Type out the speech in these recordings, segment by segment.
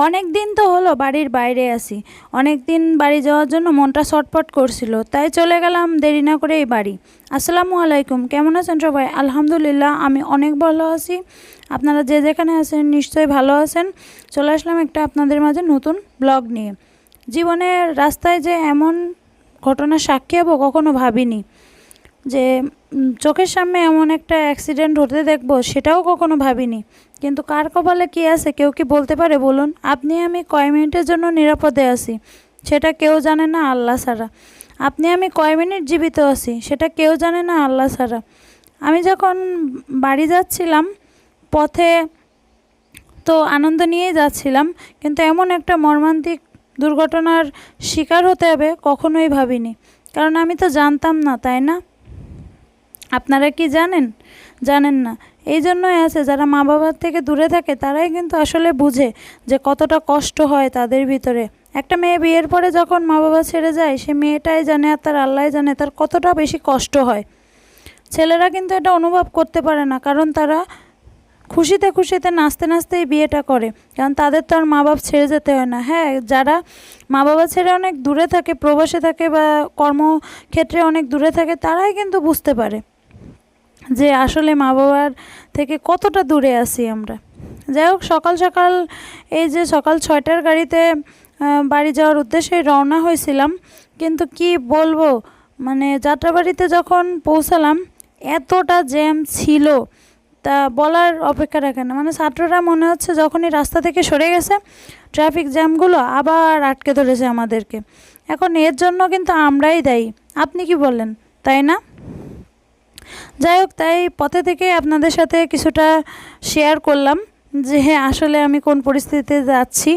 অনেক দিন তো হলো বাড়ির বাইরে আছি। অনেক দিন বাড়ি যাওয়ার জন্য মনটা ছটফট করছিল, তাই চলে গেলাম দেরি না করে এই বাড়ি। আসসালামু আলাইকুম, কেমন আছেন সবাই? আলহামদুলিল্লাহ, আমি অনেক ভালো আছি। আপনারা যে যেখানে আছেন নিশ্চয়ই ভালো আছেন। চলে আসলাম একটা আপনাদের মাঝে নতুন ব্লগ নিয়ে। জীবনের রাস্তায় যে এমন ঘটনার সাক্ষী হব কখনো ভাবিনি, যে চোখের সামনে এমন একটা অ্যাক্সিডেন্ট হতে দেখব সেটাও কখনো ভাবিনি। কিন্তু কার কপালে কী আছে কেউ কি বলতে পারে বলুন? আপনি আমি কয় মিনিটের জন্য নিরাপদে আছি সেটা কেউ জানে না আল্লাহ ছাড়া। আপনি আমি কয় মিনিট জীবিত আছি সেটা কেউ জানে না আল্লাহ ছাড়া। আমি যখন বাড়ি যাচ্ছিলাম পথে তো আনন্দ নিয়েই যাচ্ছিলাম, কিন্তু এমন একটা মর্মান্তিক দুর্ঘটনার শিকার হতে হবে কখনোই ভাবিনি। কারণ আমি তো জানতাম না, তাই না? আপনারা কি জানেন? জানেন না। এই জন্যই আছে যারা মা বাবার থেকে দূরে থাকে তারাই কিন্তু আসলে বুঝে যে কতটা কষ্ট হয় তাদের ভিতরে। একটা মেয়ে বিয়ের পরে যখন মা বাবা ছেড়ে যায় সে মেয়েটাই জানে আর তার আল্লাহ জানে তার কতটা বেশি কষ্ট হয়। ছেলেরা কিন্তু এটা অনুভব করতে পারে না, কারণ তারা খুশিতে খুশিতে নাচতে নাচতেই বিয়েটা করে, কারণ তাদের তো আর মা বাবা ছেড়ে যেতে হয় না। হ্যাঁ, যারা মা বাবা ছেড়ে অনেক দূরে থাকে, প্রবাসে থাকে বা কর্মক্ষেত্রে অনেক দূরে থাকে, তারাই কিন্তু বুঝতে পারে যে আসলে মা বাবার থেকে কতটা দূরে আছি আমরা। যাই হোক, সকাল সকাল এই যে সকাল 6টার গাড়িতে বাড়ি যাওয়ার উদ্দেশ্যে রওনা হয়েছিলাম, কিন্তু কি বলবো, মানে যাত্রাবাড়িতে যখন পৌঁছালাম এতটা জ্যাম ছিল তা বলার অপেক্ষা রাখে না। মানে ছাত্ররা মনে হচ্ছে যখনই রাস্তা থেকে সরে গেছে ট্রাফিক জ্যামগুলো আবার আটকে ধরেছে আমাদেরকে। এখন এর জন্য কিন্তু আমরাই দায়ী। আপনি কি বলেন, তাই না? যাই হোক, তাই পথে থেকে আপনাদের সাথে কিছুটা শেয়ার করলাম যে হ্যাঁ আসলে আমি কোন পরিস্থিতিতে যাচ্ছি।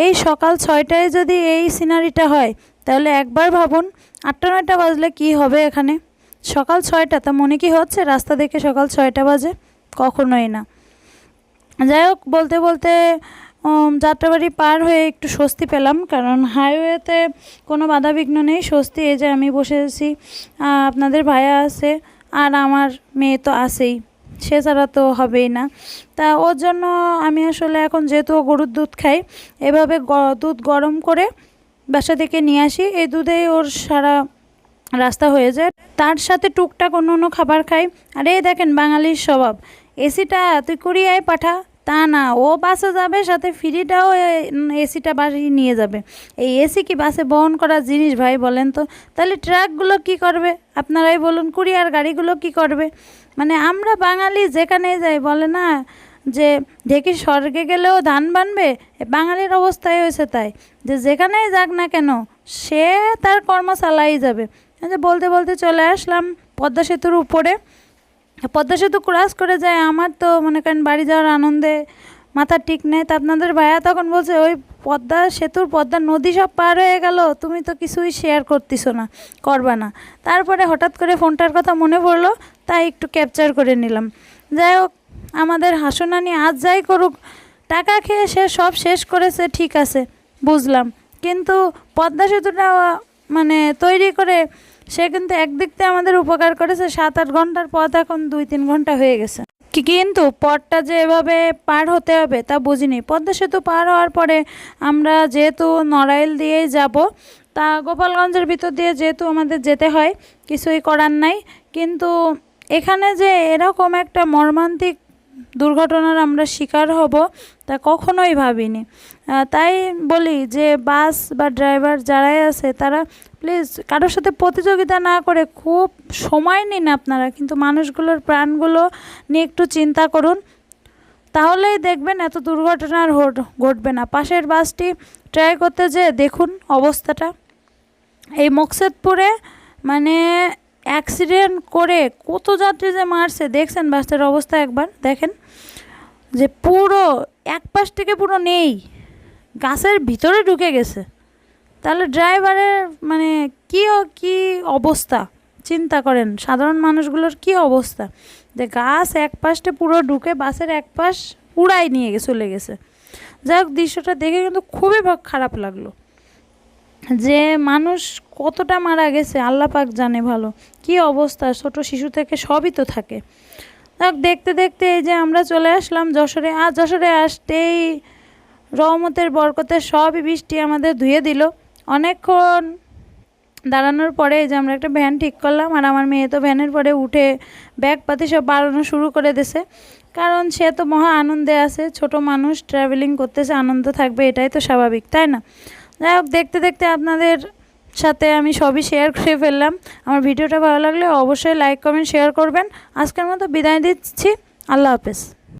এই সকাল 6টায় যদি এই সিনারিটা হয় তাহলে একবার ভাবুন 8টা 9টা বাজলে কি হবে এখানে। সকাল 6টা, তা মনে কি হচ্ছে রাস্তা দেখে সকাল 6টা বাজে? কখনোই না। যাই হোক, বলতে বলতে যাত্রাবাড়ি পার হয়ে একটু স্বস্তি পেলাম, কারণ হাইওয়েতে কোনো বাধাবিঘ্ন নেই, স্বস্তি। এই যে আমি বসে আছি, আপনাদের ভাইয়া আছে, আর আমার মেয়ে তো আছেই, সে ছাড়া তো হবেই না। তা ওর জন্য আমি আসলে এখন যেহেতু গরুর দুধ খাই, এভাবে দুধ গরম করে বাসা থেকে নিয়ে আসি, এই দুধেই ওর সারা রাস্তা হয়ে যায়। তার সাথে টুকটাক অন্য অন্য খাবার খাই। আর এই দেখেন বাঙালির স্বভাব, এসিটা তুই কুরিয়ায় পাঠা, তা না, ও বাসে যাবে সাথে ফ্রিটাও এসিটা বাড়ি নিয়ে যাবে। এই এসি কি বাসে বহন করার জিনিস ভাই বলেন তো? তাহলে ট্রাকগুলো কি করবে আপনারাই বলুন, কুরিয়ার গাড়িগুলো কি করবে? মানে আমরা বাঙালি যেখানেই যাই বলে না যে ঢেকি স্বর্গে গেলেও ধান বানবে, বাঙালির অবস্থায় হয়েছে তাই, যে যেখানেই যাক না কেন সে তার কর্ম চালাই যাবে। বলতে বলতে চলে আসলাম পদ্মা সেতুর উপরে। পদ্মা সেতু ক্রস করে যায়, আমার তো মনে করেন বাড়ি যাওয়ার আনন্দে মাথা ঠিক নেই। তা আপনাদের ভাইয়া তখন বলছে ওই পদ্মা সেতুর পদ্মা নদী সব পার হয়ে গেল, তুমি তো কিছুই শেয়ার করতেছো না, করবা না। তারপরে হঠাৎ করে ফোনটার কথা মনে পড়লো, তাই একটু ক্যাপচার করে নিলাম। যাই হোক, আমাদের হাসুনানি আজ যাই করুক, টাকা খেয়ে সে সব শেষ করেছে, ঠিক আছে বুঝলাম, কিন্তু পদ্মা সেতুটা মানে তৈরি করে সে কিন্তু একদিক থেকে আমাদের উপকার করেছে। 7-8 ঘন্টার পথ এখন 2-3 ঘন্টা হয়ে গেছে, কিন্তু পথটা যে এভাবে পার হতে হবে তা বুঝিনি। পদ্মা সেতু পার হওয়ার পরে আমরা যেহেতু নড়াইল দিয়েই যাব, তা গোপালগঞ্জের ভিতর দিয়ে যেহেতু আমাদের যেতে হয়, কিছুই করার নাই। কিন্তু এখানে যে এরকম একটা মর্মান্তিক দুর্ঘটনার আমরা শিকার হব তা কখনোই ভাবিনি। তাই বলি যে বাস বা ড্রাইভার যারাই আছে তারা প্লিজ কারোর সাথে প্রতিযোগিতা না করে খুব সময় নিন আপনারা, কিন্তু মানুষগুলোর প্রাণগুলো নিয়ে একটু চিন্তা করুন, তাহলেই দেখবেন এত দুর্ঘটনা আর ঘটবে না। পাশের বাসটি ট্রাই করতে যেয়ে দেখুন অবস্থাটা। এই মকসেদপুরে মানে অ্যাক্সিডেন্ট করে কত যাত্রী যে মারছে, দেখছেন বাসটার অবস্থা একবার দেখেন, যে পুরো এক পাশ থেকে পুরো নেই, গাছের ভিতরে ঢুকে গেছে। তাহলে ড্রাইভারের মানে কি অবস্থা চিন্তা করেন, সাধারণ মানুষগুলোর কি অবস্থা, যে গাছ এক পাশটা পুরো ঢুকে বাসের এক পাশ উড়াই নিয়ে চলে গেছে। যাই হোক, দৃশ্যটা দেখে কিন্তু খুবই খারাপ লাগলো, যে মানুষ কতটা মারা গেছে আল্লাহ পাক জানে ভালো, কি অবস্থা, ছোট শিশু থেকে সবই তো থাকে। দেখতে দেখতে এই যে আমরা চলে আসলাম যশোরে। আর যশোরে আসতেই রহমতের বরকতের সবই বৃষ্টি আমাদের ধুয়ে দিল। অনেকক্ষণ দাঁড়ানোর পরে এই যে আমরা একটা ভ্যান ঠিক করলাম, আর আমার মেয়ে তো ভ্যানের পরে উঠে ব্যাগপাতি সব বাড়ানো শুরু করে দিছে, কারণ সে তো মহা আনন্দে আছে। ছোট মানুষ ট্রাভেলিং করতেছে, আনন্দ থাকবে, এটাই তো স্বাভাবিক, তাই না? যাই হোক, দেখতে দেখতে আপনাদের সাথে আমি সবই শেয়ার করে ফেললাম। আমার ভিডিওটা ভালো লাগলে অবশ্যই লাইক কমেন্ট শেয়ার করবেন। আজকের মতো বিদায় দিচ্ছি, আল্লাহ হাফেজ।